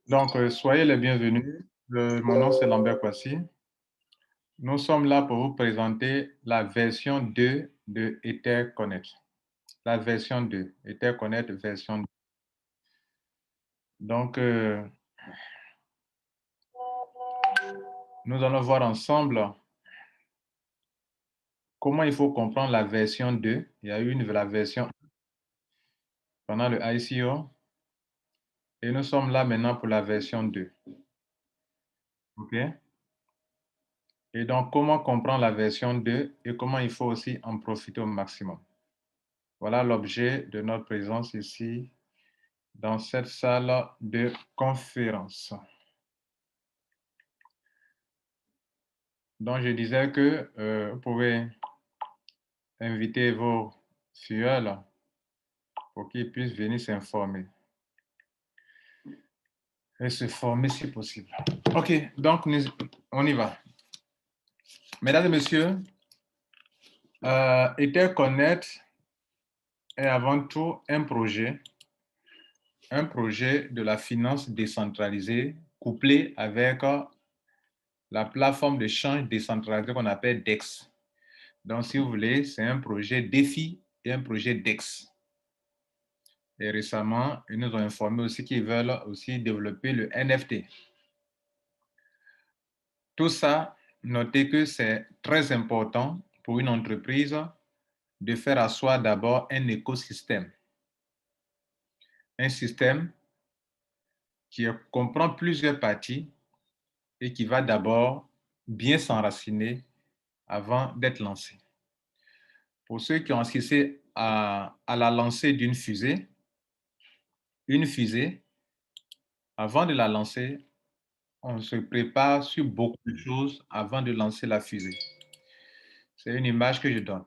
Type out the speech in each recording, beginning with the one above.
Donc, soyez les bienvenus. Mon nom, c'est Lambert Kwasi. Nous sommes là pour vous présenter la version 2 de EtherConnect. La version 2, EtherConnect version 2. Donc, nous allons voir ensemble comment il faut comprendre la version 2. Il y a eu la version pendant le ICO. Et nous sommes là maintenant pour la version 2. OK? Et donc, comment comprendre la version 2 et comment il faut aussi en profiter au maximum. Voilà l'objet de notre présence ici dans cette salle de conférence. Donc, je disais que vous pouvez inviter vos fioles pour qu'ils puissent venir s'informer et se former si possible. OK, donc on y va. Mesdames et messieurs, EtherConnect est avant tout un projet de la finance décentralisée couplé avec la plateforme de change décentralisée qu'on appelle DEX. Donc, si vous voulez, c'est un projet DeFi et un projet DEX. Et récemment, ils nous ont informé aussi qu'ils veulent aussi développer le NFT. Tout ça, notez que c'est très important pour une entreprise de faire asseoir d'abord un écosystème. Un système qui comprend plusieurs parties et qui va d'abord bien s'enraciner avant d'être lancé. Pour ceux qui ont assisté à la lancée d'une fusée, une fusée, avant de la lancer, on se prépare sur beaucoup de choses avant de lancer la fusée. C'est une image que je donne.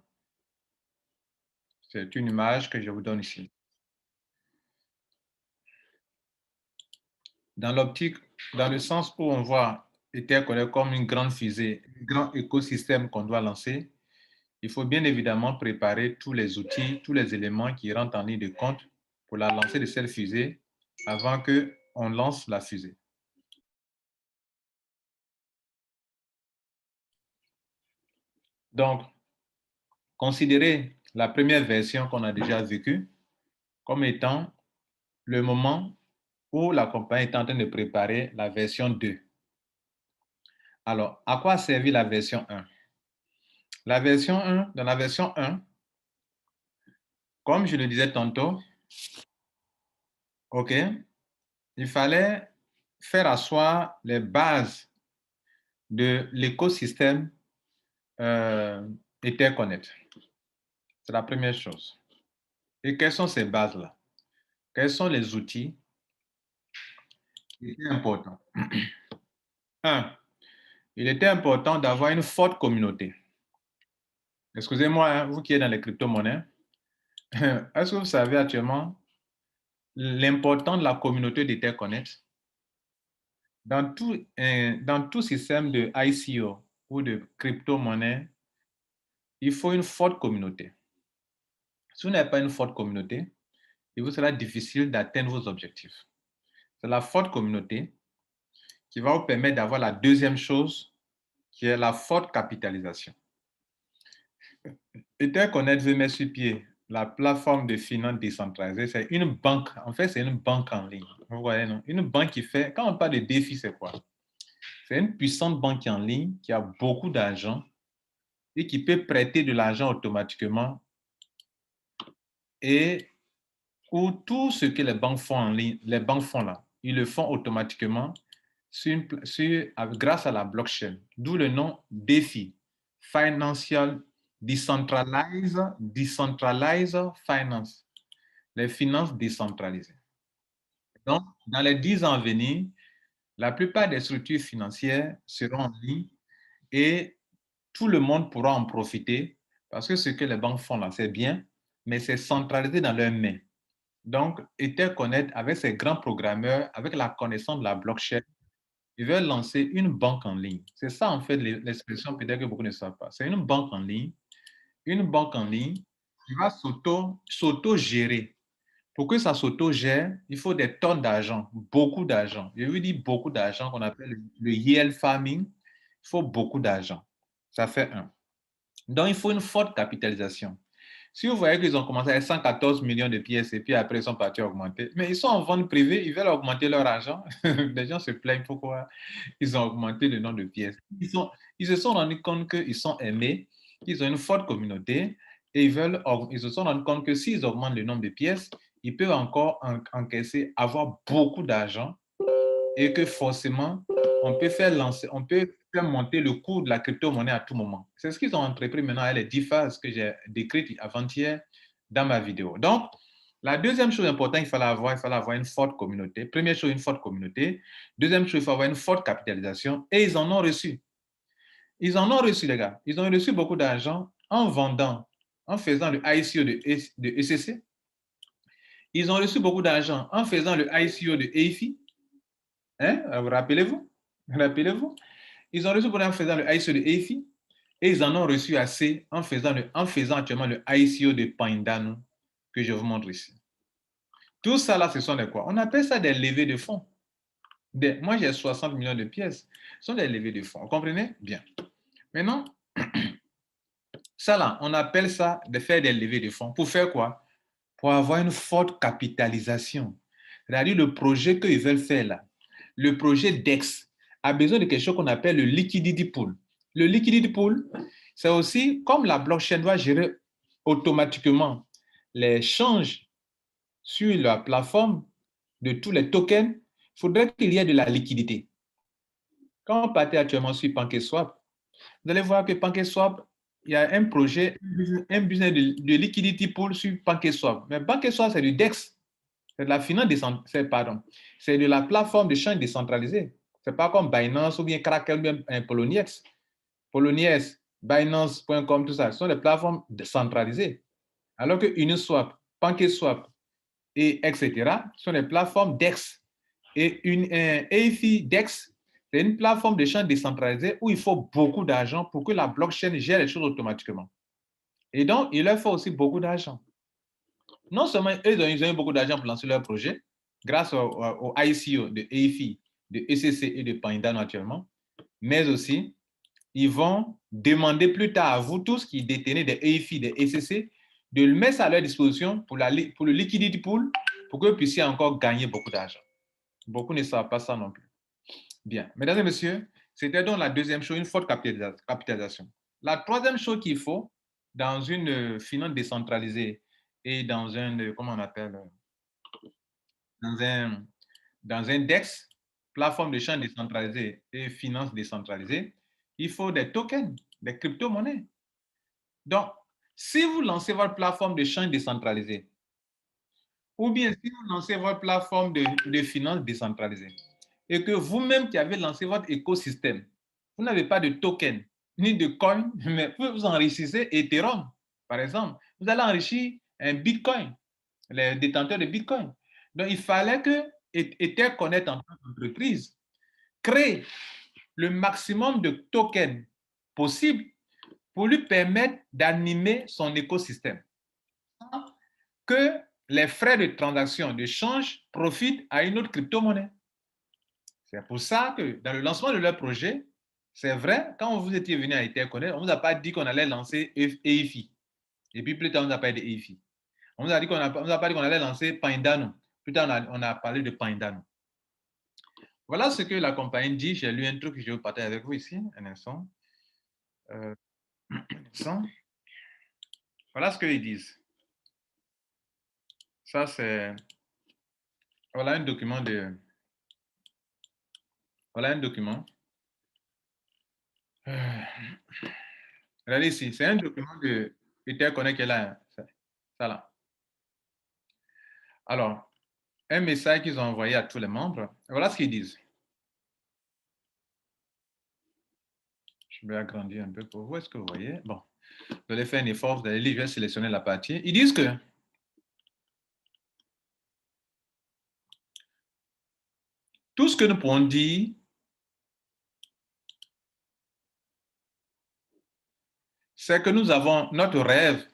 C'est une image que je vous donne ici. Dans l'optique, dans le sens où on voit EtherConnect comme une grande fusée, un grand écosystème qu'on doit lancer, il faut bien évidemment préparer tous les outils, tous les éléments qui rentrent en ligne de compte pour la lancée de cette fusée avant qu'on lance la fusée. Donc, considérez la première version qu'on a déjà vécue comme étant le moment où la compagnie est en train de préparer la version 2. Alors, à quoi a servi la version 1? La version 1, dans la version 1, comme je le disais tantôt, OK, il fallait faire asseoir les bases de l'écosystème EtherConnect. C'est la première chose. Et quelles sont ces bases-là? Quels sont les outils qui étaient importants? Un, il était important d'avoir une forte communauté. Excusez-moi, hein, vous qui êtes dans les crypto-monnaies, est-ce que vous savez actuellement l'importance de la communauté d'EtherConnect? Dans tout système de ICO ou de crypto-monnaie, il faut une forte communauté. Si vous n'avez pas une forte communauté, il vous sera difficile d'atteindre vos objectifs. C'est la forte communauté qui va vous permettre d'avoir la deuxième chose, qui est la forte capitalisation. EtherConnect veut mettre sur pied la plateforme de finance décentralisée. C'est une banque, en fait, c'est une banque en ligne. Vous voyez, non? Une banque qui fait, quand on parle de défi, c'est quoi? C'est une puissante banque en ligne qui a beaucoup d'argent et qui peut prêter de l'argent automatiquement et où tout ce que les banques font en ligne, les banques font là, ils le font automatiquement grâce à la blockchain, d'où le nom DeFi, Financial Decentralized Finance, les finances décentralisées. Donc, dans les 10 ans à venir, la plupart des structures financières seront en ligne et tout le monde pourra en profiter parce que ce que les banques font là, c'est bien, mais c'est centralisé dans leurs mains. Donc, EtherConnect, avec ses grands programmeurs, avec la connaissance de la blockchain, ils veulent lancer une banque en ligne. C'est ça, en fait, l'expression peut-être que beaucoup ne savent pas. C'est une banque en ligne qui va s'auto-gérer Pour que ça s'auto-gère, il faut des tonnes d'argent, beaucoup d'argent. Je veux dire beaucoup d'argent qu'on appelle le yield farming. Il faut beaucoup d'argent. Ça fait un. Donc, il faut une forte capitalisation. Si vous voyez qu'ils ont commencé avec 114 millions de pièces et puis après ils sont partis augmenter, mais ils sont en vente privée, ils veulent augmenter leur argent. Les gens se plaignent pourquoi ils ont augmenté le nombre de pièces. Ils se sont rendus compte qu'ils sont aimés, qu'ils ont une forte communauté et ils se sont rendus compte que s'ils augmentent le nombre de pièces, ils peuvent encore encaisser, avoir beaucoup d'argent et que forcément, on peut faire monter le cours de la crypto-monnaie à tout moment. C'est ce qu'ils ont entrepris maintenant avec les 10 phases que j'ai décrites avant-hier dans ma vidéo. Donc, la deuxième chose importante qu'il fallait avoir une forte communauté. Première chose, une forte communauté. Deuxième chose, il faut avoir une forte capitalisation et ils en ont reçu. Ils en ont reçu, les gars. Ils ont reçu beaucoup d'argent en vendant, en faisant le ICO de ECC. Ils ont reçu beaucoup d'argent en faisant le ICO de EIFI. Hein? Rappelez-vous? Rappelez-vous? Ils ont reçu beaucoup d'argent en faisant le ICO de EIFI et ils en ont reçu assez en faisant actuellement le ICO de Pindano que je vous montre ici. Tout ça là, ce sont des quoi? On appelle ça des levées de fonds. Moi, j'ai 60 millions de pièces. Ce sont des levées de fonds. Vous comprenez? Bien. Maintenant, ça là, on appelle ça de faire des levées de fonds. Pour faire quoi? Pour avoir une forte capitalisation. C'est-à-dire le projet qu'ils veulent faire là, le projet DEX, a besoin de quelque chose qu'on appelle le liquidity pool. Le liquidity pool, c'est aussi comme la blockchain doit gérer automatiquement les changes sur la plateforme de tous les tokens, il faudrait qu'il y ait de la liquidité. Quand on partait actuellement sur PancakeSwap, vous allez voir que PancakeSwap, il y a un projet, un business de liquidity pool sur PancakeSwap. Mais PancakeSwap, c'est du DEX. C'est de la finance décentralisée, pardon. C'est de la plateforme de change décentralisée. Ce n'est pas comme Binance ou bien Kraken ou bien Poloniex. Poloniex, Binance.com, tout ça, ce sont des plateformes décentralisées. Alors que Uniswap, PancakeSwap, et etc., sont des plateformes DEX. Et une EIFI DEX, c'est une plateforme de change décentralisée où il faut beaucoup d'argent pour que la blockchain gère les choses automatiquement. Et donc, il leur faut aussi beaucoup d'argent. Non seulement ils ont eu beaucoup d'argent pour lancer leur projet, grâce au ICO de EIFI, de ECC et de Pindano actuellement, mais aussi, ils vont demander plus tard à vous tous qui détenez des EIFI, des ECC, de le mettre à leur disposition pour le liquidity pool, pour que vous puissiez encore gagner beaucoup d'argent. Beaucoup ne savent pas ça non plus. Bien. Mesdames et messieurs, c'était donc la deuxième chose, une forte capitalisation. La troisième chose qu'il faut dans une finance décentralisée et dans un, comment on appelle, dans un, dans un DEX, plateforme de change décentralisée et finance décentralisée, il faut des tokens, des crypto-monnaies. Donc, si vous lancez votre plateforme de change décentralisée, ou bien si vous lancez votre plateforme de finance décentralisée, et que vous-même qui avez lancé votre écosystème, vous n'avez pas de token ni de coin, mais vous enrichissez Ethereum, par exemple. Vous allez enrichir un Bitcoin, les détenteurs de Bitcoin. Donc, il fallait que Ether Connect en tant qu'entreprise crée le maximum de tokens possible pour lui permettre d'animer son écosystème. Que les frais de transaction de change profitent à une autre crypto-monnaie. C'est pour ça que dans le lancement de leur projet, c'est vrai, quand vous étiez venu à Etherconnect, on ne vous a pas dit qu'on allait lancer EIFI. Et puis plus tard, on nous a parlé de EIFI. On nous a pas dit qu'on allait lancer Pindano. Plus tard, on a parlé de Pindano. Voilà ce que la compagnie dit. J'ai lu un truc que je vais partager avec vous ici. Un instant. Un instant. Voilà ce qu'ils disent. Ça, c'est... Voilà un document de... Voilà un document. Regardez ici, c'est un document de Etherconnect qui est là. Ça là. Alors, un message qu'ils ont envoyé à tous les membres. Voilà ce qu'ils disent. Je vais agrandir un peu pour vous. Est-ce que vous voyez? Bon, vous allez faire un effort, vous allez lire, je vais sélectionner la partie. Ils disent que tout ce que nous pouvons dire, c'est que nous avons notre rêve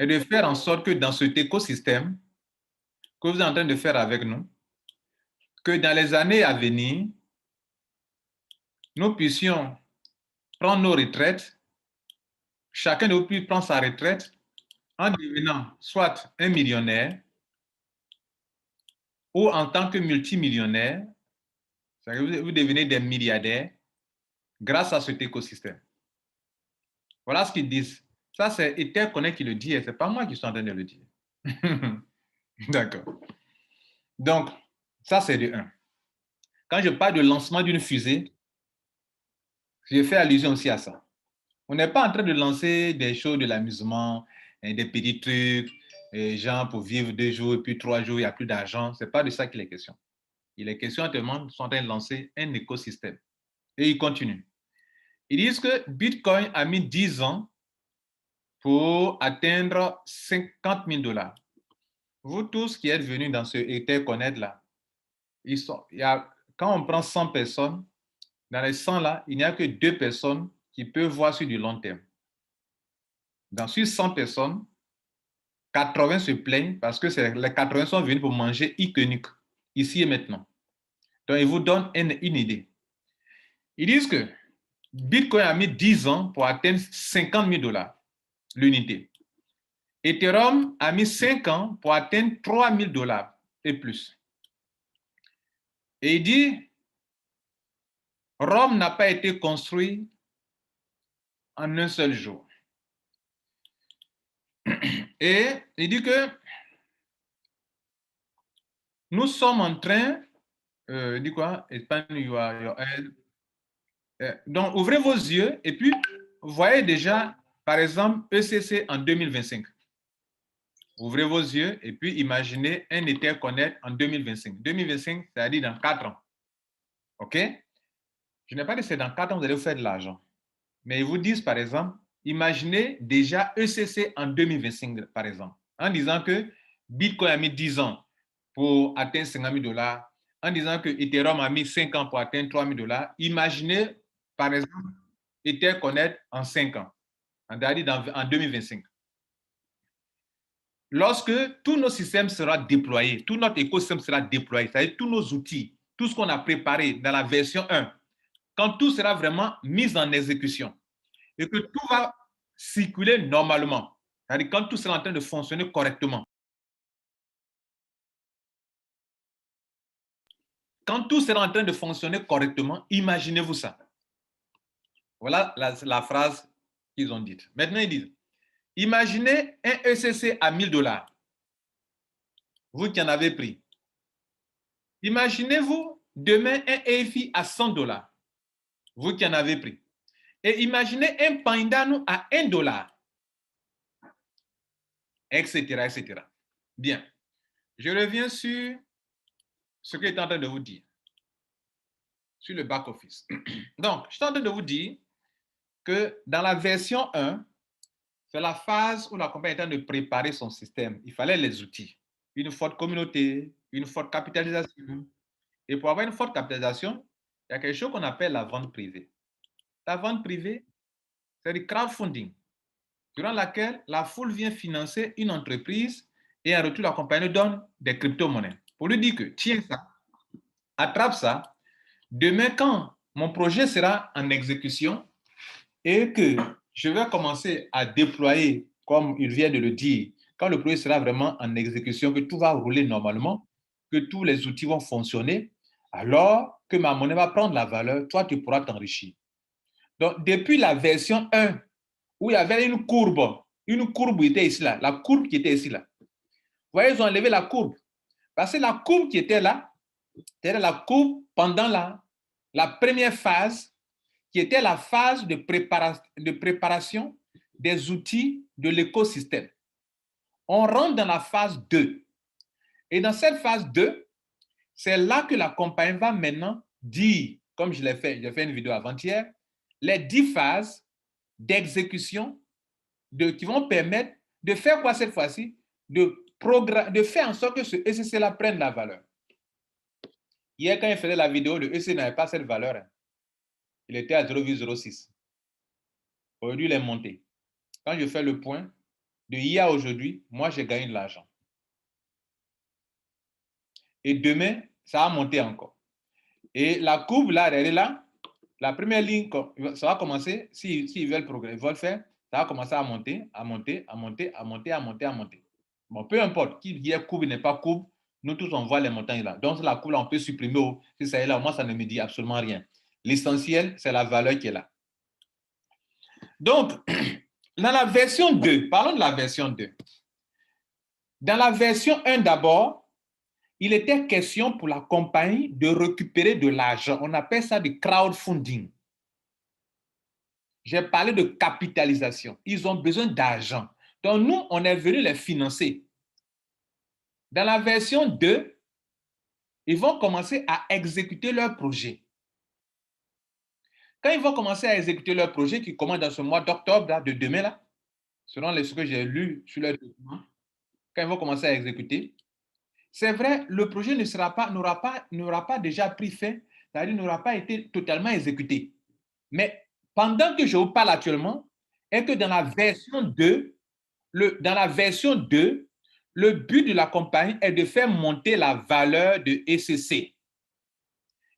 est de faire en sorte que dans cet écosystème, que vous êtes en train de faire avec nous, que dans les années à venir, nous puissions prendre nos retraites, chacun de vous puisse prendre sa retraite en devenant soit un millionnaire ou en tant que multimillionnaire, vous devenez des milliardaires grâce à cet écosystème. Voilà ce qu'ils disent. Ça, c'est Ether Connect qui le dit et ce n'est pas moi qui suis en train de le dire. D'accord. Donc, ça, c'est de 1. Quand je parle de lancement d'une fusée, je fais allusion aussi à ça. On n'est pas en train de lancer des choses de l'amusement, des petits trucs, genre pour vivre 2 jours et puis 3 jours, il n'y a plus d'argent. Ce n'est pas de ça qu'il est question. Il est question actuellement, ils sont en train de lancer un écosystème. Et ils continuent. Ils disent que Bitcoin a mis 10 ans pour atteindre 50 000 $. Vous tous qui êtes venus dans ce Ether Connect là, quand on prend 100 personnes, dans les 100 là, il n'y a que 2 personnes qui peuvent voir sur du long terme. Dans sur 100 personnes, 80 se plaignent parce que les 80 sont venus pour manger iconique, ici et maintenant. Donc, ils vous donnent une idée. Ils disent que Bitcoin a mis 10 ans pour atteindre 50 000 $ l'unité. Ethereum a mis 5 ans pour atteindre 3 000 $ et plus. Et il dit, Rome n'a pas été construit en un seul jour. Et il dit que nous sommes en train, il dit quoi? Donc, ouvrez vos yeux et puis, voyez déjà, par exemple, ECC en 2025. Ouvrez vos yeux et puis imaginez un Ether Connect en 2025. 2025, c'est-à-dire dans 4 ans. OK? Je n'ai pas dit que c'est dans 4 ans, vous allez vous faire de l'argent. Mais ils vous disent, par exemple, imaginez déjà ECC en 2025, par exemple, en disant que Bitcoin a mis 10 ans pour atteindre 50 000 $, en disant que Ethereum a mis 5 ans pour atteindre 3 000 $. Imaginez, par exemple, Ether Connect en 5 ans, c'est-à-dire en 2025. Lorsque tous nos systèmes seront déployés, tout notre écosystème sera déployé, c'est-à-dire tous nos outils, tout ce qu'on a préparé dans la version 1, quand tout sera vraiment mis en exécution et que tout va circuler normalement, c'est-à-dire quand tout sera en train de fonctionner correctement. Quand tout sera en train de fonctionner correctement, imaginez-vous ça. Voilà la phrase qu'ils ont dite. Maintenant, ils disent, imaginez un ECC à 1 000 $, vous qui en avez pris. Imaginez-vous demain un EFI à 100 $, vous qui en avez pris. Et imaginez un Pandano à 1 $, etc., etc. Bien. Je reviens sur ce que je suis en train de vous dire, sur le back-office. Donc, je suis en train de vous dire que dans la version 1, c'est la phase où la compagnie est en train de préparer son système. Il fallait les outils, une forte communauté, une forte capitalisation. Et pour avoir une forte capitalisation, il y a quelque chose qu'on appelle la vente privée. La vente privée, c'est du crowdfunding, durant laquelle la foule vient financer une entreprise et en retour, la compagnie donne des crypto-monnaies pour lui dire que tiens ça, attrape ça. Demain, quand mon projet sera en exécution et que je vais commencer à déployer, comme il vient de le dire, quand le projet sera vraiment en exécution, que tout va rouler normalement, que tous les outils vont fonctionner, alors que ma monnaie va prendre la valeur, toi, tu pourras t'enrichir. Donc, depuis la version 1, où il y avait une courbe qui était ici, là, la courbe qui était ici, là. Vous voyez, ils ont enlevé la courbe. Parce que la courbe qui était là, c'était la courbe pendant la première phase, qui était la phase de préparation des outils de l'écosystème. On rentre dans la phase 2. Et dans cette phase 2, c'est là que la compagnie va maintenant dire, comme je l'ai fait, j'ai fait une vidéo avant-hier, les 10 phases d'exécution qui vont permettre de faire quoi cette fois-ci? De faire en sorte que ce ECC-là prenne la valeur. Hier, quand il faisait la vidéo, le ECC n'avait pas cette valeur. Il était à 0,06. Aujourd'hui, il est monté. Quand je fais le point, de hier à aujourd'hui, moi, j'ai gagné de l'argent. et demain, ça va monter encore. Et la courbe, là, elle est là. La première ligne, ça va commencer, s'ils veulent progresser, ils veulent faire, ça va commencer à monter, à monter, à monter, à monter, à monter, à monter. Bon, peu importe, qu'il y ait courbe ou n'est pas courbe, nous tous, on voit les montagnes là. Donc, la courbe, là, on peut supprimer. Si ça est là, moi, ça ne me dit absolument rien. L'essentiel, c'est la valeur qui est là. Donc, dans la version 2, parlons de la version 2. Dans la version 1 d'abord, il était question pour la compagnie de récupérer de l'argent. On appelle ça du crowdfunding. J'ai parlé de capitalisation. Ils ont besoin d'argent. Donc, nous, on est venu les financer. Dans la version 2, ils vont commencer à exécuter leur projet. Quand ils vont commencer à exécuter leur projet qui commence dans ce mois d'octobre, de demain, là, selon ce que j'ai lu sur leur document, quand ils vont commencer à exécuter, c'est vrai, le projet n'aura pas déjà pris fin, c'est-à-dire n'aura pas été totalement exécuté. Mais pendant que je vous parle actuellement, est que dans la version 2, le but de la compagnie est de faire monter la valeur de ECC.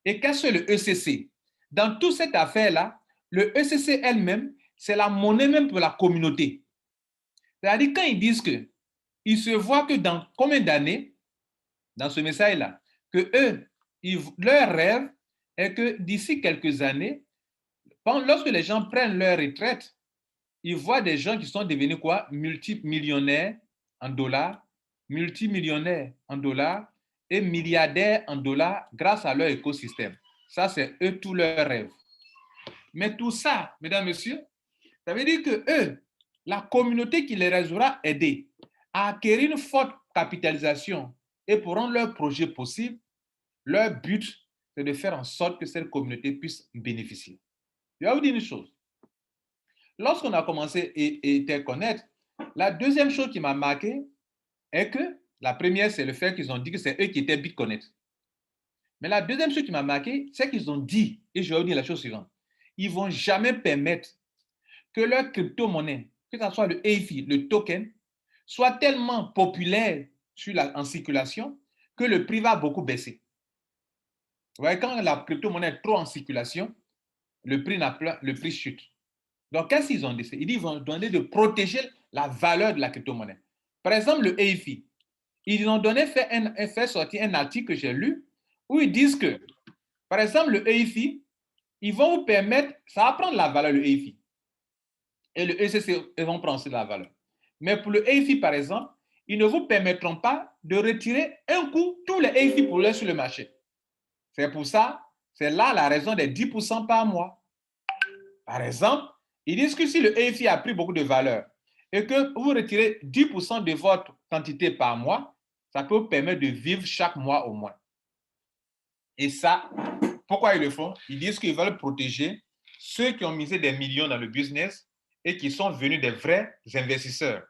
Et qu'est-ce que le ECC? Dans toute cette affaire-là, le ECC elle-même, c'est la monnaie même pour la communauté. C'est-à-dire quand ils disent que, ils se voient que dans combien d'années, dans ce message-là, que eux, leur rêve est que d'ici quelques années, lorsque les gens prennent leur retraite, ils voient des gens qui sont devenus quoi? Multimillionnaires en dollars, multimillionnaires en dollars et milliardaires en dollars grâce à leur écosystème. Ça, c'est eux, tout leur rêve. Mais tout ça, mesdames, messieurs, ça veut dire que eux, la communauté qui les aura aidés à acquérir une forte capitalisation et pour rendre leur projet possible, leur but, c'est de faire en sorte que cette communauté puisse bénéficier. Je vais vous dire une chose. Lorsqu'on a commencé à te connaître, la deuxième chose qui m'a marqué est que la première, c'est le fait qu'ils ont dit que c'est eux qui étaient BitConnect. Mais la deuxième chose qui m'a marqué, c'est qu'ils ont dit, et je vais vous dire la chose suivante, ils ne vont jamais permettre que leur crypto-monnaie, que ce soit le EIFI, le token, soit tellement populaire en circulation que le prix va beaucoup baisser. Vous voyez, quand la crypto-monnaie est trop en circulation, le prix chute. Donc, qu'est-ce qu'ils ont dit? Ils vont demander de protéger la valeur de la crypto-monnaie. Par exemple, le EIFI, ils ont donné fait sortir un article que j'ai lu où ils disent que, par exemple, le EIFI, ils vont vous permettre, ça va prendre la valeur, le EIFI. Et le ECC, ils vont prendre la valeur. Mais pour le EIFI, par exemple, ils ne vous permettront pas de retirer un coup tous les EIFI pour sur le marché. C'est pour ça, c'est là la raison des 10% par mois. Par exemple, ils disent que si le EIFI a pris beaucoup de valeur et que vous retirez 10% de votre quantité par mois, ça peut vous permettre de vivre chaque mois au moins. Et ça, pourquoi ils le font? Ils disent qu'ils veulent protéger ceux qui ont misé des millions dans le business et qui sont venus des vrais investisseurs.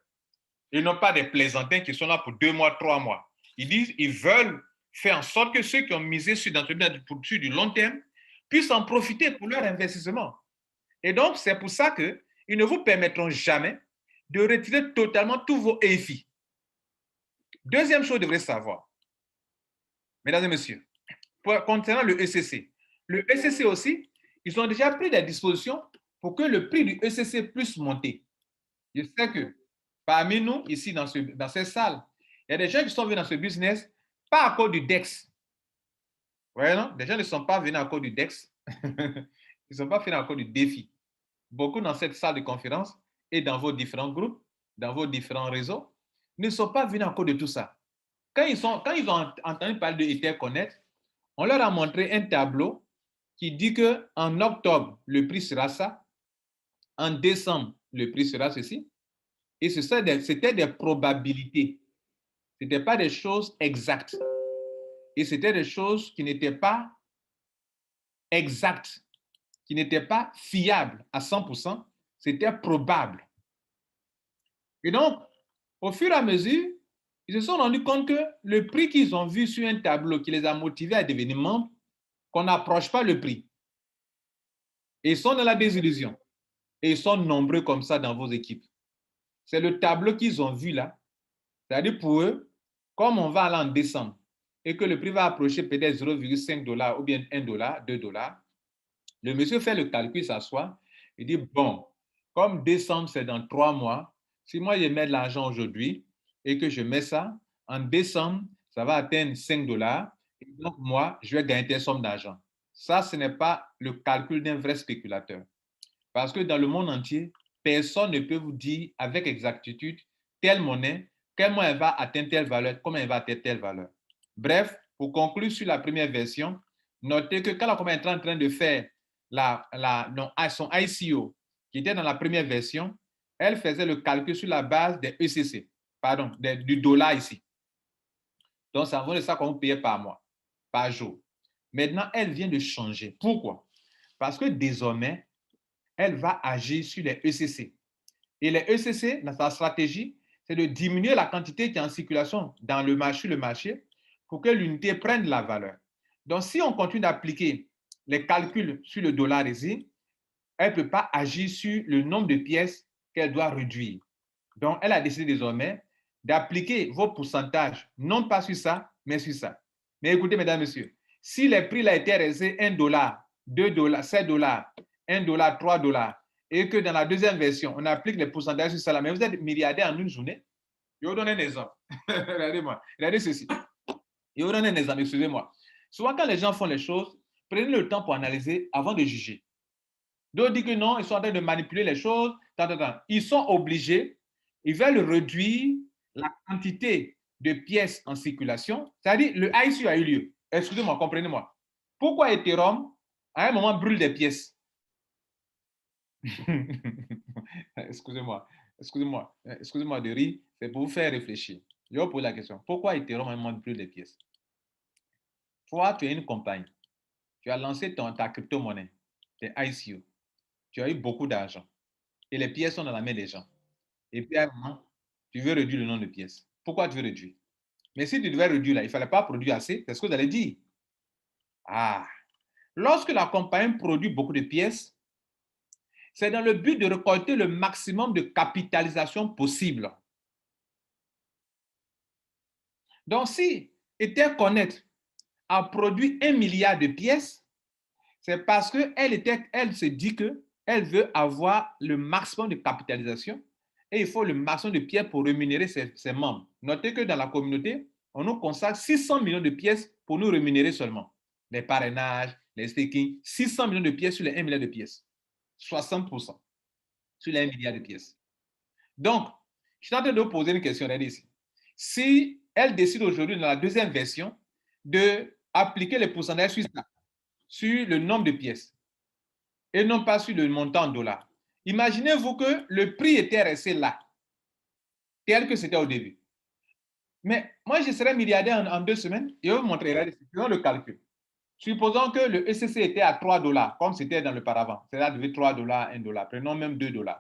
Ils n'ont pas des plaisantins qui sont là pour 2 mois, 3 mois. Ils disent qu'ils veulent faire en sorte que ceux qui ont misé sur du long terme puissent en profiter pour leur investissement. Et donc, c'est pour ça qu'ils ne vous permettront jamais de retirer totalement tous vos EIFI. Deuxième chose que vous devrez savoir, mesdames et messieurs, concernant le ECC. Le ECC aussi, ils ont déjà pris des dispositions pour que le prix du ECC puisse monter. Je sais que parmi nous, ici, dans cette salle, il y a des gens qui sont venus dans ce business, pas à cause du DEX. Vous voyez, non? Des gens ne sont pas venus à cause du DEX. Ils ne sont pas venus à cause du défi. Beaucoup dans cette salle de conférence et dans vos différents groupes, dans vos différents réseaux, ne sont pas venus à cause de tout ça. Quand ils ont entendu parler de Etherconnect, on leur a montré un tableau qui dit qu'en octobre, le prix sera ça, en décembre, le prix sera ceci, et c'était des probabilités. Ce n'était pas des choses exactes. Et c'était des choses qui n'étaient pas exactes, qui n'étaient pas fiables à 100%, c'était probable. Et donc, au fur et à mesure, ils se sont rendus compte que le prix qu'ils ont vu sur un tableau qui les a motivés à devenir membres, qu'on n'approche pas le prix. Et ils sont dans la désillusion. Et ils sont nombreux comme ça dans vos équipes. C'est le tableau qu'ils ont vu là. C'est-à-dire pour eux, comme on va aller en décembre et que le prix va approcher peut-être 0,5 $ ou bien 1 $, 2 $, le monsieur fait le calcul, s'assoit, il dit, bon, comme décembre, c'est dans 3 mois, si moi je mets de l'argent aujourd'hui et que je mets ça, en décembre, ça va atteindre 5 $, et donc moi, je vais gagner telle somme d'argent. Ça, ce n'est pas le calcul d'un vrai spéculateur. Parce que dans le monde entier, personne ne peut vous dire avec exactitude telle monnaie, comment elle va atteindre telle valeur, comment elle va atteindre telle valeur. Bref, pour conclure sur la première version, notez que quand la compagnie est en train de faire son ICO, qui était dans la première version, elle faisait le calcul sur la base des ECC, pardon, du dollar ici. Donc, ça vaut de ça qu'on payait par mois, par jour. Maintenant, elle vient de changer. Pourquoi? Parce que désormais, elle va agir sur les ECC. Et les ECC, dans sa stratégie, c'est de diminuer la quantité qui est en circulation dans le marché pour que l'unité prenne de la valeur. Donc, si on continue d'appliquer les calculs sur le dollar ici, elle ne peut pas agir sur le nombre de pièces qu'elle doit réduire. Donc, elle a décidé désormais d'appliquer vos pourcentages, non pas sur ça, mais sur ça. Mais écoutez, mesdames, messieurs, si les prix là étaient restés 1 $, 2 $, 7 $, 1 $, 3 $, et que dans la deuxième version, on applique les pourcentages sur ça, mais vous êtes milliardaire en une journée, je vais vous donner un exemple. Regardez-moi, regardez ceci. Je vais vous donner un exemple, excusez-moi. Souvent, quand les gens font les choses, prenez le temps pour analyser avant de juger. D'autres disent que non, ils sont en train de manipuler les choses. Ils sont obligés, ils veulent réduire la quantité de pièces en circulation. C'est-à-dire, le ICO a eu lieu. Excusez-moi, comprenez-moi. Pourquoi Ethereum, à un moment, brûle des pièces? Excusez-moi de rire, c'est pour vous faire réfléchir. Je vais vous poser la question. Pourquoi Ethereum a un moment brûle des pièces? Toi, tu es une compagnie. Tu as lancé ta crypto-monnaie, tes ICO. Tu as eu beaucoup d'argent. Et les pièces sont dans la main des gens. Et puis à un moment, tu veux réduire le nombre de pièces. Pourquoi tu veux réduire? Mais si tu devais réduire là, il ne fallait pas produire assez, c'est ce que vous allez dire. Ah, lorsque la compagnie produit beaucoup de pièces, c'est dans le but de récolter le maximum de capitalisation possible. Donc, si Etherconnect a produit 1 milliard de pièces, c'est parce qu'elle se dit qu'elle veut avoir le maximum de capitalisation et il faut le maximum de pièces pour rémunérer ses membres. Notez que dans la communauté, on nous consacre 600 millions de pièces pour nous rémunérer seulement. Les parrainages, les staking, 600 millions de pièces sur les 1 milliard de pièces. 60% sur les 1 milliard de pièces. Donc, je suis en train de vous poser une question, regardez ici. Si elle décide aujourd'hui dans la deuxième version d'appliquer les pourcentages sur ça, sur le nombre de pièces, et non pas sur le montant en dollars. Imaginez-vous que le prix était resté là, tel que c'était au début. Mais moi, je serais milliardaire en 2 semaines. Je vais vous montrer, regardez, faisons le calcul. Supposons que le ECC était à 3 $, comme c'était dans le paravent. C'est-à-dire 3 $, 1 $. Prenons même 2 $.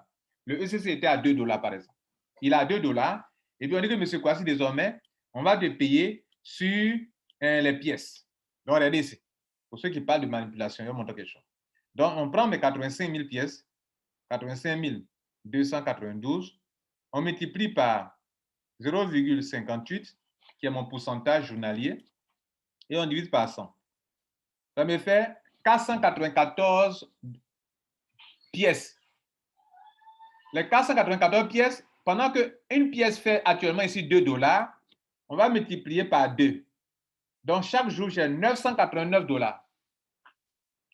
Le ECC était à 2 $, par exemple. Il a 2 $. Et puis on dit que M. Kwasi, désormais, on va te payer sur les pièces. Donc, regardez ici. Pour ceux qui parlent de manipulation, je vais vous montrer quelque chose. Donc, on prend mes 85 000 pièces, 85 292, on multiplie par 0,58, qui est mon pourcentage journalier, et on divise par 100. Ça me fait 494 pièces. Les 494 pièces, pendant qu'une pièce fait actuellement ici 2 $, on va multiplier par 2. Donc, chaque jour, j'ai 989 $.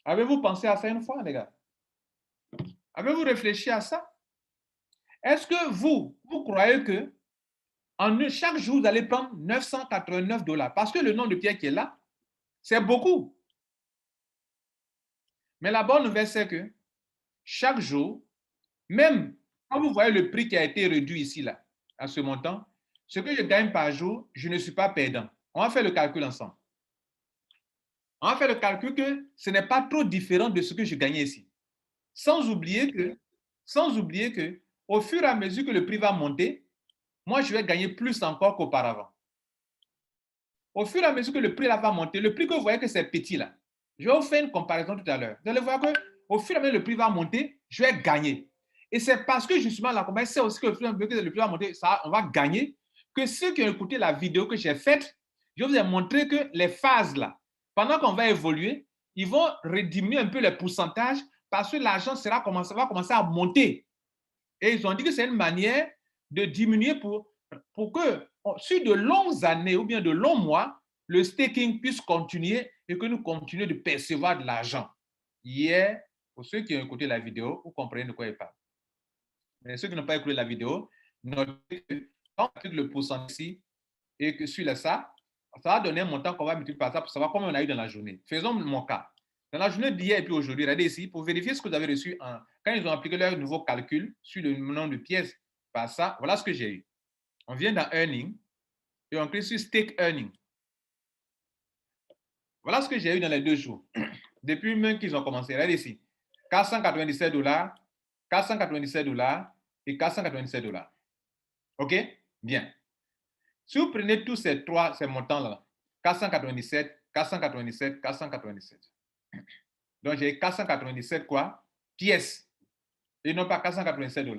Avez-vous pensé à ça une fois, les gars? Avez-vous réfléchi à ça? Est-ce que vous croyez que chaque jour, vous allez prendre 989 $? Parce que le nombre de pièces qui est là, c'est beaucoup. Mais la bonne nouvelle, c'est que chaque jour, même quand vous voyez le prix qui a été réduit ici, là, à ce montant, ce que je gagne par jour, je ne suis pas perdant. On va faire le calcul ensemble. On va faire le calcul que ce n'est pas trop différent de ce que je gagnais ici. Sans oublier que, au fur et à mesure que le prix va monter, moi, je vais gagner plus encore qu'auparavant. Au fur et à mesure que le prix là va monter, le prix que vous voyez que c'est petit là, je vais vous faire une comparaison tout à l'heure. Vous allez voir qu'au fur et à mesure que le prix va monter, je vais gagner. Et c'est parce que justement, la compagnie sait aussi que le prix va monter, ça, on va gagner, que ceux qui ont écouté la vidéo que j'ai faite Je vous ai montré que les phases là, pendant qu'on va évoluer, ils vont rediminuer un peu les pourcentages parce que l'argent va commencer à monter. Et ils ont dit que c'est une manière de diminuer pour que, sur de longues années ou bien de longs mois, le staking puisse continuer et que nous continuions de percevoir de l'argent. Hier, pour ceux qui ont écouté la vidéo, vous comprenez de quoi il parle. Mais ceux qui n'ont pas écouté la vidéo, notez que quand on applique le pourcentage ici et que sur ça va donner un montant qu'on va multiplier par ça pour savoir combien on a eu dans la journée. Faisons mon cas. Dans la journée d'hier et puis aujourd'hui, regardez ici, pour vérifier ce que vous avez reçu quand ils ont appliqué leur nouveau calcul sur le nombre de pièces par ça, voilà ce que j'ai eu. On vient dans Earning et on clique sur Stake Earning. Voilà ce que j'ai eu dans les 2 jours. Depuis même qu'ils ont commencé. Regardez ici. $497, $497 et $497. OK? Bien. Si vous prenez tous ces montants-là, 497, 497, 497. Donc, j'ai 497 quoi? Pièces. Et non pas $497.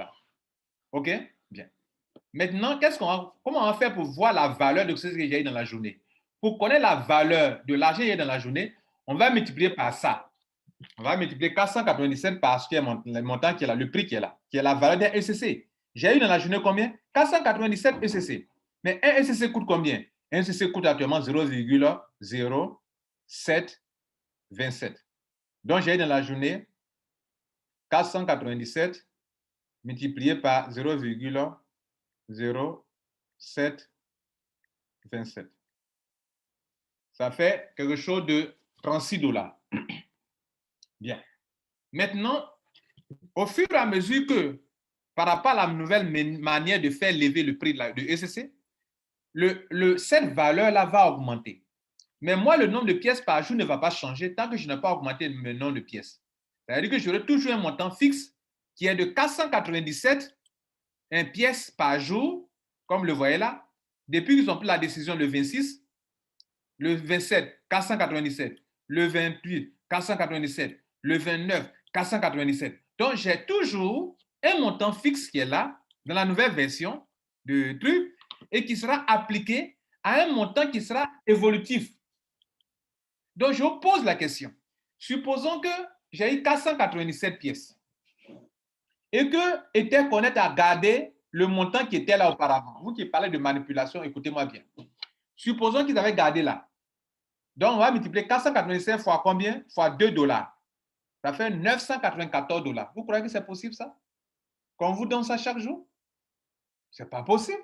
OK? Bien. Maintenant, comment on va faire pour voir la valeur de ce que j'ai eu dans la journée? Pour connaître la valeur de l'argent qu'il y a dans la journée, on va multiplier par ça. On va multiplier 497 par ce qui est le montant qui est là, le prix qui est là, qui est la valeur d'un ECC. J'ai eu dans la journée combien? 497 ECC. Mais un ECC coûte combien? Un ECC coûte actuellement 0,0727. Donc, j'ai eu dans la journée 497 multiplié par 0,0727. Ça fait quelque chose de $36. Bien. Maintenant, au fur et à mesure que, par rapport à la nouvelle manière de faire lever le prix de ECC, cette valeur-là va augmenter. Mais moi, le nombre de pièces par jour ne va pas changer tant que je n'ai pas augmenté le nombre de pièces. C'est-à-dire que j'aurai toujours un montant fixe qui est de 497 pièces par jour, comme le voyez là, depuis qu'ils ont pris la décision le 26, le 27, 497, le 28, 497, le 29, 497. Donc, j'ai toujours un montant fixe qui est là, dans la nouvelle version de truc, et qui sera appliqué à un montant qui sera évolutif. Donc, je vous pose la question. Supposons que j'ai eu 497 pièces et que Etherconnect a gardé le montant qui était là auparavant. Vous qui parlez de manipulation, écoutez-moi bien. Supposons qu'ils avaient gardé là. Donc, on va multiplier 497 fois combien? Fois $2. Ça fait $994. Vous croyez que c'est possible ça? Qu'on vous donne ça chaque jour? Ce n'est pas possible.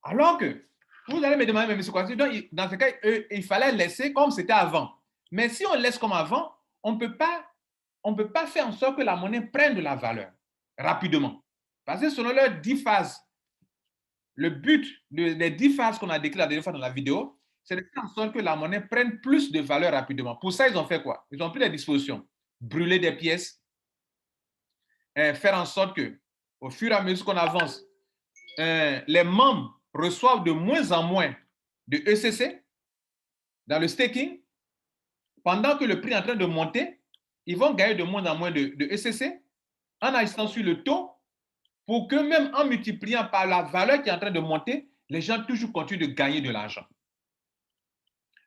Alors que, vous allez me demander, mais monsieur Kouassi, donc dans ce cas, il fallait laisser comme c'était avant. Mais si on laisse comme avant, on ne peut pas faire en sorte que la monnaie prenne de la valeur rapidement. Parce que selon leurs 10 phases, le but des 10 phases qu'on a décrit la dernière fois dans la vidéo, c'est de faire en sorte que la monnaie prenne plus de valeur rapidement. Pour ça, ils ont fait quoi? Ils ont pris des dispositions. Brûler des pièces, faire en sorte que, au fur et à mesure qu'on avance, les membres reçoivent de moins en moins de ECC dans le staking. Pendant que le prix est en train de monter, ils vont gagner de moins en moins de ECC en agissant sur le taux pour que même en multipliant par la valeur qui est en train de monter, les gens toujours continuent de gagner de l'argent.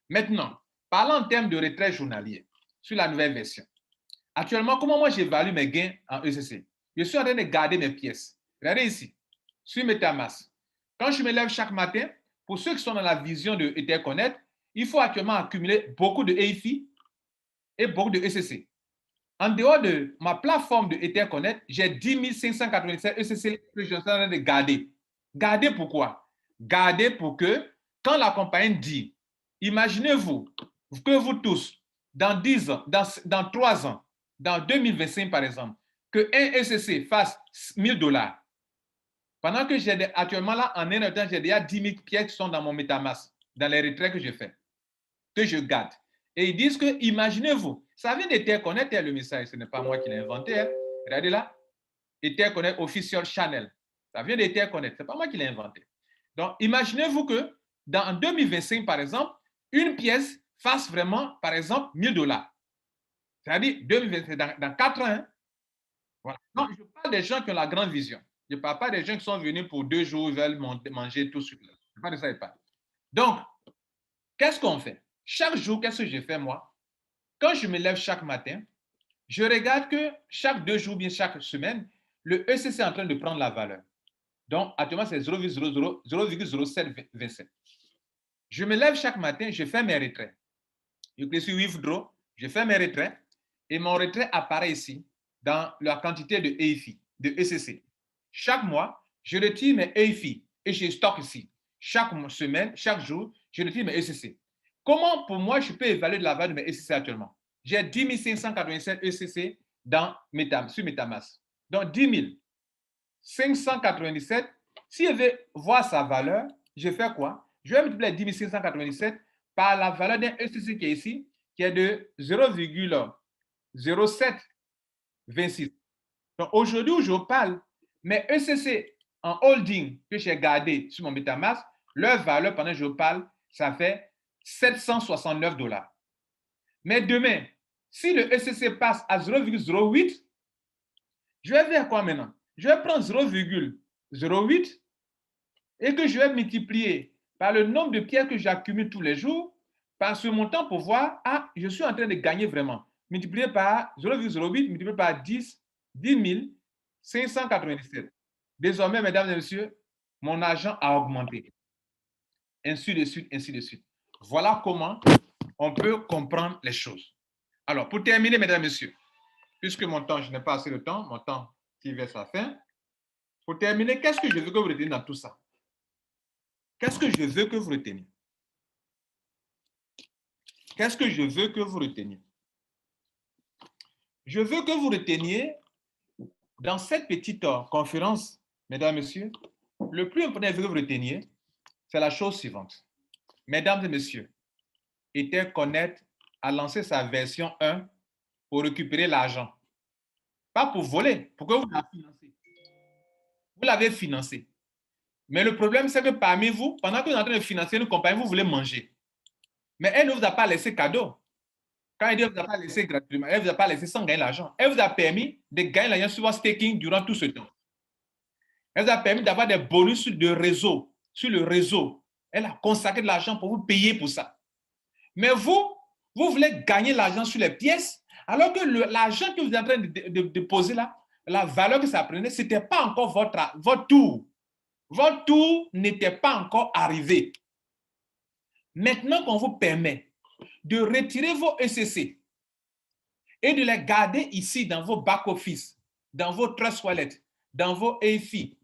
Maintenant, parlons en termes de retrait journalier sur la nouvelle version. Actuellement, comment moi j'évalue mes gains en ECC? Je suis en train de garder mes pièces. Regardez ici, sur MetaMask. Quand je me lève chaque matin, pour ceux qui sont dans la vision de Etherconnect, il faut actuellement accumuler beaucoup de EIFI et beaucoup de ECC. En dehors de ma plateforme de Etherconnect, j'ai 10 587 ECC que je suis en train de garder. Garder pourquoi? Garder pour que, quand la compagnie dit, imaginez-vous que vous tous, dans 10 ans, dans 3 ans, dans 2025 par exemple, que un ECC fasse $1000. Pendant que j'ai actuellement là, en un temps, j'ai déjà 10 000 pièces qui sont dans mon MetaMask, dans les retraits que je fais, que je garde. Et ils disent que, imaginez-vous, ça vient d'Etherconnect, le message, ce n'est pas moi qui l'ai inventé. Hein. Regardez là, Etherconnect Official Channel. Ça vient d'Etherconnect, ce n'est pas moi qui l'ai inventé. Donc, imaginez-vous que dans 2025, par exemple, une pièce fasse vraiment, par exemple, $1000. C'est-à-dire, 2025, dans 4 ans. Hein. Voilà. Donc, je parle des gens qui ont la grande vision. Je ne parle pas des gens qui sont venus pour 2 jours, ils veulent manger tout sur place. Je ne parle pas de ça. Donc, Qu'est-ce qu'on fait? Chaque jour, qu'est-ce que je fais moi? Quand je me lève chaque matin, je regarde que chaque 2 jours, bien chaque semaine, le ECC est en train de prendre la valeur. Donc, actuellement, c'est 0,0727. Je me lève chaque matin, je fais mes retraits. Je clique sur Withdraw, je fais mes retraits et mon retrait apparaît ici dans la quantité de EIFI, de ECC. Chaque mois, je retire mes EIFI et je stocke ici. Chaque semaine, chaque jour, je retire mes ECC. Comment, pour moi, je peux évaluer la valeur de mes ECC actuellement? J'ai 10 587 ECC sur MetaMask. Donc, 10 597. Si je veux voir sa valeur, je fais quoi? Je vais multiplier 10 597 par la valeur d'un ECC qui est ici, qui est de 0,0726. Donc, aujourd'hui où je parle, mes ECC en holding que j'ai gardé sur mon MetaMask, leur valeur pendant que je parle, ça fait $769. Mais demain, si le ECC passe à 0,08, je vais faire quoi maintenant? Je vais prendre 0,08 et que je vais multiplier par le nombre de pierres que j'accumule tous les jours, par ce montant pour voir, ah, je suis en train de gagner vraiment. Multiplié par 0,08, multiplié par 10 597. Désormais, mesdames et messieurs, mon argent a augmenté. Ainsi de suite, ainsi de suite. Voilà comment on peut comprendre les choses. Alors, pour terminer, mesdames et messieurs, puisque mon temps, je n'ai pas assez de temps, mon temps qui vers sa fin, pour terminer, qu'est-ce que je veux que vous reteniez dans tout ça? Qu'est-ce que je veux que vous reteniez? Qu'est-ce que je veux que vous reteniez? Je veux que vous reteniez dans cette petite conférence, mesdames et messieurs, le plus important que vous reteniez, c'est la chose suivante. Mesdames et messieurs, Etherconnect a lancé sa version 1 pour récupérer l'argent. Pas pour voler, pour que vous l'avez financé. Vous l'avez financé. Mais le problème, c'est que parmi vous, pendant que vous êtes en train de financer une compagnie, vous voulez manger. Mais elle ne vous a pas laissé cadeau. Quand elle dit qu'elle ne vous a pas laissé gratuitement, elle ne vous a pas laissé sans gagner l'argent. Elle vous a permis de gagner l'argent sur votre staking durant tout ce temps. Elle vous a permis d'avoir des bonus sur le réseau. Elle a consacré de l'argent pour vous payer pour ça. Mais vous voulez gagner l'argent sur les pièces, alors que l'argent que vous êtes en train de poser là, la valeur que ça prenait, ce n'était pas encore votre tour. Votre tour n'était pas encore arrivé. Maintenant qu'on vous permet de retirer vos ECC et de les garder ici dans vos back-office, dans vos Trust Wallet, dans vos EIFI,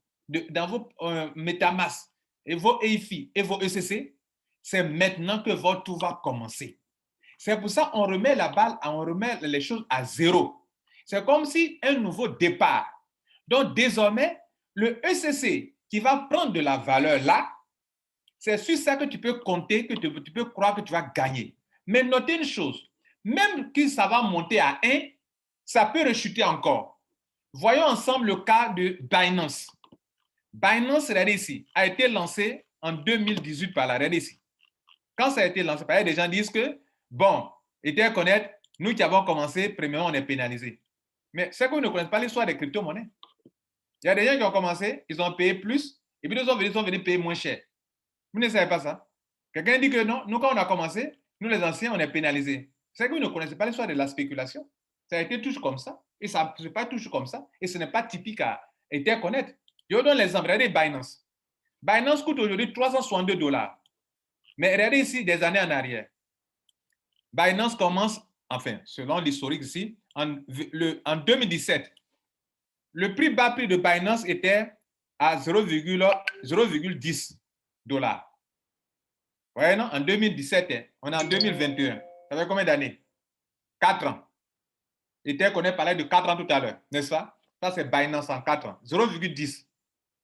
dans vos MetaMask et vos EIFI et vos ECC, c'est maintenant que votre tour va commencer. C'est pour ça qu'on remet la balle, on remet les choses à zéro. C'est comme si un nouveau départ. Donc désormais, le ECC qui va prendre de la valeur là, c'est sur ça que tu peux compter, que tu peux croire que tu vas gagner. Mais notez une chose, même que ça va monter à 1, ça peut rechuter encore. Voyons ensemble le cas de Binance. Binance, regardez ici, a été lancé en 2018 par la, regardez ici. Quand ça a été lancé, des gens disent que, bon, Etherconnect, nous qui avons commencé, premièrement, on est pénalisé. Mais c'est que vous ne connaissez pas l'histoire des crypto-monnaies. Il y a des gens qui ont commencé, ils ont payé plus, et puis ils sont venus payer moins cher. Vous ne savez pas ça? Quelqu'un dit que non, nous, quand on a commencé, nous, les anciens, on est pénalisés. C'est que vous ne connaissez pas l'histoire de la spéculation. Ça a été toujours comme ça, et ça ne pas toujours comme ça, et ce n'est pas typique à Etherconnect. Je vous donne l'exemple, regardez Binance. Binance coûte aujourd'hui $362. Mais regardez ici, des années en arrière. Binance commence, enfin, selon l'historique ici, en 2017. Le prix bas prix de Binance était à 0,10 $. Ouais, non? En 2017, on est en 2021. Ça fait combien d'années? 4 ans. Etherconnect parlait de 4 ans tout à l'heure, n'est-ce pas? Ça, c'est Binance en 4 ans. 0,10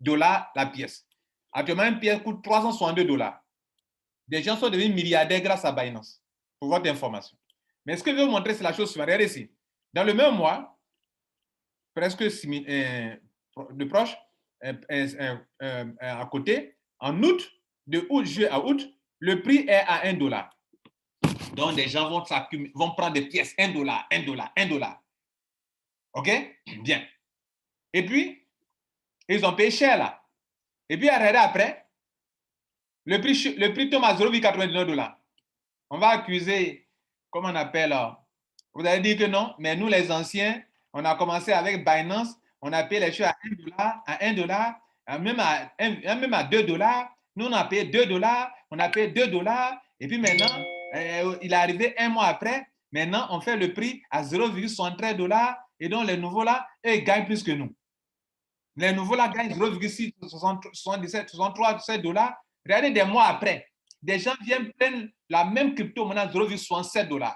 $ la pièce. Actuellement, une pièce coûte $362. Des gens sont devenus milliardaires grâce à Binance, pour votre information. Mais ce que je veux vous montrer, c'est la chose suivante. Regardez ici. Dans le même mois, presque de proche, à côté, en août, de juillet à août, le prix est à $1. Donc, des gens vont prendre des pièces, $1, $1. OK? Bien. Et puis, ils ont payé cher là. Et puis, après, le prix tombe à $0,99. On va accuser, comment on appelle, vous allez dire que non, mais nous les anciens, on a commencé avec Binance, on a payé les choses à $1, même à $2. Nous, on a payé $2, on a payé $2, et puis maintenant, il est arrivé un mois après, maintenant, on fait le prix à $0,73, et donc les nouveaux là, eux, ils gagnent plus que nous. Les nouveaux là gagnent 0,6, 77, 63, $7. Regardez des mois après, des gens viennent prendre la même crypto-monnaie à $0,67.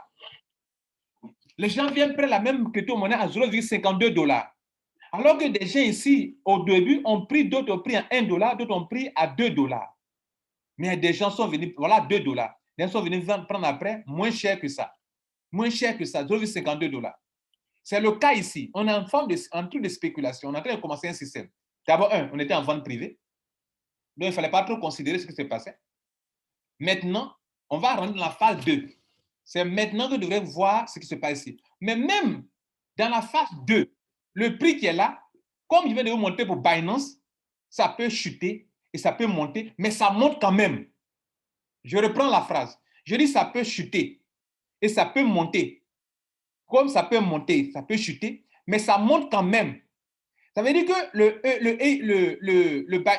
Les gens viennent prendre la même crypto-monnaie à $0,52. Alors que des gens ici, au début, ont pris, d'autres ont pris à $1, d'autres ont pris à $2. Mais des gens sont venus, voilà, $2. Les gens sont venus prendre après moins cher que ça. Moins cher que ça, $0,52. C'est le cas ici. On est en truc de spéculation. On est en train de commencer un système. D'abord, on était en vente privée. Donc, il ne fallait pas trop considérer ce qui se passait. Maintenant, on va rentrer dans la phase 2. C'est maintenant que vous devrez voir ce qui se passe ici. Mais même dans la phase 2, le prix qui est là, comme il vient de vous monter pour Binance, ça peut chuter et ça peut monter, mais ça monte quand même. Je reprends la phrase. Je dis ça peut chuter et ça peut monter. Comme ça peut monter, ça peut chuter, mais ça monte quand même. Ça veut dire que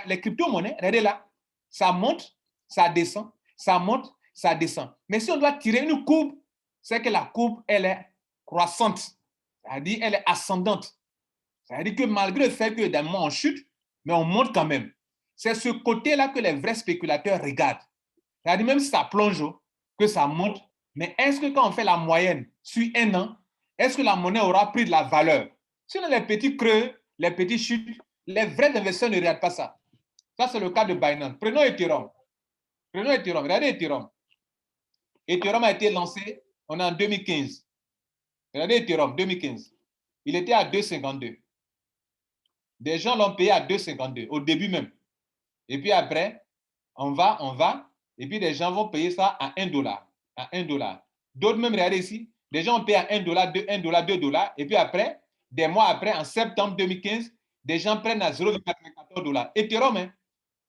les crypto-monnaies, regardez là, ça monte, ça descend, ça monte, ça descend. Mais si on doit tirer une courbe, c'est que la courbe, elle est croissante. C'est-à-dire, elle est ascendante. C'est-à-dire que malgré le fait que d'un moment on chute, mais on monte quand même. C'est ce côté-là que les vrais spéculateurs regardent. C'est-à-dire même si ça plonge, que ça monte, mais est-ce que quand on fait la moyenne sur un an, est-ce que la monnaie aura pris de la valeur? Sinon, les petits creux, les petits chutes, les vrais investisseurs ne regardent pas ça. Ça, c'est le cas de Binance. Prenons Ethereum. Regardez Ethereum. Ethereum a été lancé, on est en 2015. Regardez Ethereum, 2015. Il était à 2,52. Des gens l'ont payé à 2,52, au début même. Et puis après, on va, et puis les gens vont payer ça à $1. À $1. D'autres même, regardez ici, des gens ont payé à $1, $2, et puis après, des mois après, en septembre 2015, des gens prennent à $0,94. Ethereum, hein?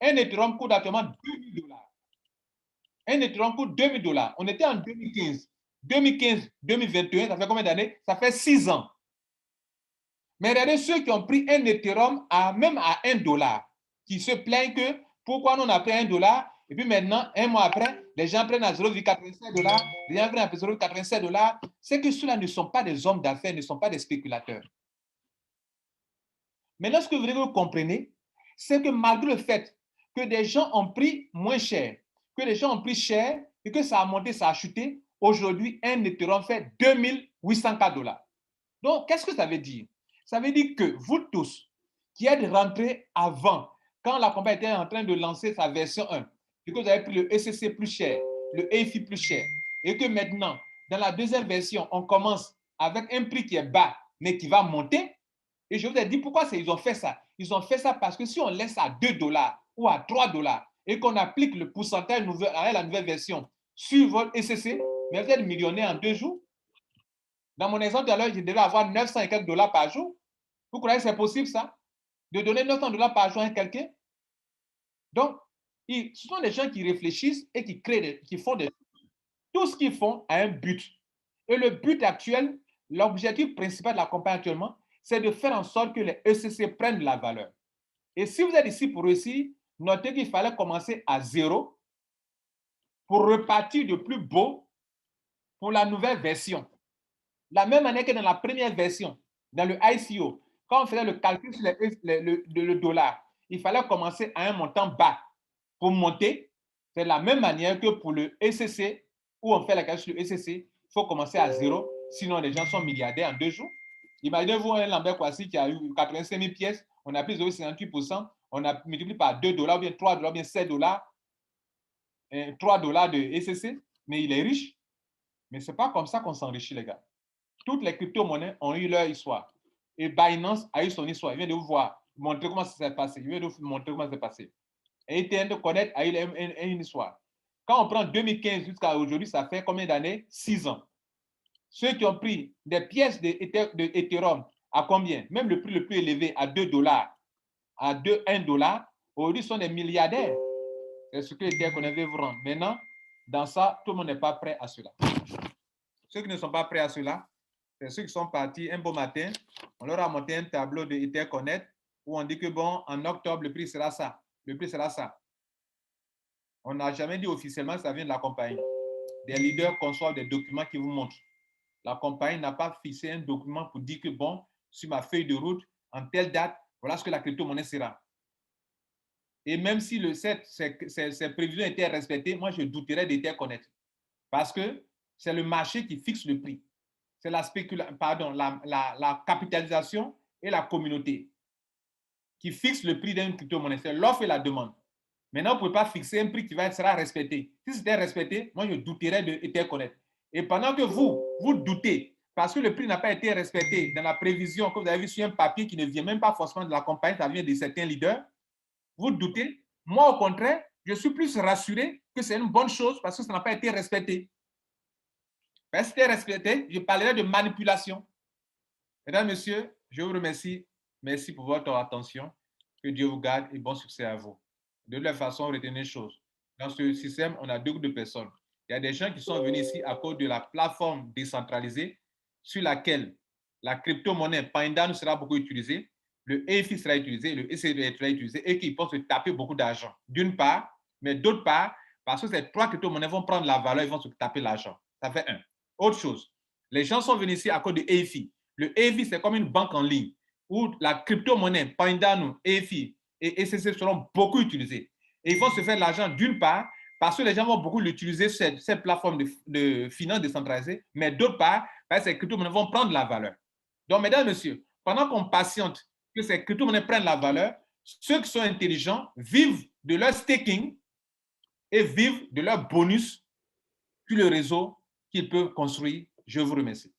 Un Ethereum coûte actuellement $2,000. Un Ethereum coûte $2,000. On était en 2015. 2015, 2021, ça fait combien d'années? Ça fait 6 ans. Mais regardez ceux qui ont pris un Ethereum même à $1, qui se plaignent que pourquoi nous on a pris $1, et puis maintenant, un mois après, les gens prennent à $0,87, les gens prennent à $0,87. C'est que ceux-là ne sont pas des hommes d'affaires, ne sont pas des spéculateurs. Maintenant, ce que vous comprenez, c'est que malgré le fait que des gens ont pris moins cher, que des gens ont pris cher et que ça a monté, ça a chuté, aujourd'hui, un Ethereum fait $2,804. Donc, qu'est-ce que ça veut dire? Ça veut dire que vous tous qui êtes rentrés avant, quand la compagnie était en train de lancer sa version 1, et que vous avez pris le ECC plus cher, le EFI plus cher, et que maintenant, dans la deuxième version, on commence avec un prix qui est bas, mais qui va monter. Et je vous ai dit pourquoi ils ont fait ça. Ils ont fait ça parce que si on laisse à $2 ou à $3 et qu'on applique le pourcentage à la nouvelle version sur votre ECC, mais vous êtes millionnaire en 2 jours. Dans mon exemple tout à l'heure, je devais avoir 900 et quelques dollars par jour. Vous croyez que c'est possible ça? De donner 900 dollars par jour à quelqu'un? Donc, ce sont des gens qui réfléchissent et qui créent, qui font tout ce qu'ils font a un but. Et le but actuel, l'objectif principal de la compagnie actuellement, c'est de faire en sorte que les ECC prennent de la valeur. Et si vous êtes ici pour réussir, notez qu'il fallait commencer à zéro pour repartir de plus beau pour la nouvelle version. La même manière que dans la première version, dans le ICO, quand on faisait le calcul sur le dollar, il fallait commencer à un montant bas pour monter. C'est la même manière que pour le ECC, où on fait la calcul sur le ECC, il faut commencer à zéro, sinon les gens sont milliardaires en 2 jours. Imaginez-vous un Lambert Kwasi qui a eu 85 000 pièces, on a pris 0,58%, on a multiplié par $2, ou bien $3, ou bien $7, $3 de ECC, mais il est riche. Mais ce n'est pas comme ça qu'on s'enrichit, les gars. Toutes les crypto-monnaies ont eu leur histoire. Et Binance a eu son histoire. Il vient de vous voir, montrer comment ça s'est passé. Il vient de vous montrer comment ça s'est passé. Et ETN Connect a eu une histoire. Quand on prend 2015 jusqu'à aujourd'hui, ça fait combien d'années? 6 ans. Ceux qui ont pris des pièces d'Ethereum à combien? Même le prix le plus élevé à $2, à $1, aujourd'hui sont des milliardaires. C'est ce que ETN Connect veut vous rendre. Maintenant, dans ça, tout le monde n'est pas prêt à cela. Ceux qui ne sont pas prêts à cela, c'est ceux qui sont partis un beau matin, on leur a monté un tableau de Etherconnect où on dit que bon, en octobre, le prix sera ça. Le prix sera ça. On n'a jamais dit officiellement que ça vient de la compagnie. Des leaders conçoivent des documents qui vous montrent. La compagnie n'a pas fixé un document pour dire que bon, sur ma feuille de route, en telle date, voilà ce que la crypto-monnaie sera. Et même si ces prévisions étaient respectées, moi, je douterais d'Etherconnect. Parce que c'est le marché qui fixe le prix. C'est la capitalisation et la communauté qui fixent le prix d'une crypto-monnaie. C'est l'offre et la demande. Maintenant, vous ne pouvez pas fixer un prix qui sera respecté. Si c'était respecté, moi, je douterais d'Etherconnect. Et pendant que vous doutez, parce que le prix n'a pas été respecté dans la prévision que vous avez vu sur un papier qui ne vient même pas forcément de la compagnie, ça vient de certains leaders, vous doutez. Moi, au contraire, je suis plus rassuré que c'est une bonne chose parce que ça n'a pas été respecté. Si c'était respecté, je parlerais de manipulation. Mesdames, Messieurs, je vous remercie. Merci pour votre attention. Que Dieu vous garde et bon succès à vous. De la façon, retenez une chose. Dans ce système, on a deux groupes de personnes. Il y a des gens qui sont venus ici à cause de la plateforme décentralisée sur laquelle la crypto-monnaie Pindano sera beaucoup utilisée, le EFI sera utilisé, le ECB sera utilisé et qui pensent se taper beaucoup d'argent. D'une part, mais d'autre part, parce que ces trois crypto-monnaies vont prendre la valeur, ils vont se taper l'argent. Ça fait un. Autre chose, les gens sont venus ici à cause de EFI. Le EFI, c'est comme une banque en ligne où la crypto-monnaie Pindano, EFI et ECC seront beaucoup utilisés. Et ils vont se faire de l'argent d'une part parce que les gens vont beaucoup l'utiliser, cette plateforme de finances décentralisées, mais d'autre part, parce que ces crypto-monnaies vont prendre la valeur. Donc, mesdames et messieurs, pendant qu'on patiente que ces crypto-monnaies prennent la valeur, ceux qui sont intelligents vivent de leur staking et vivent de leur bonus sur le réseau qu'ils peuvent construire. Je vous remercie.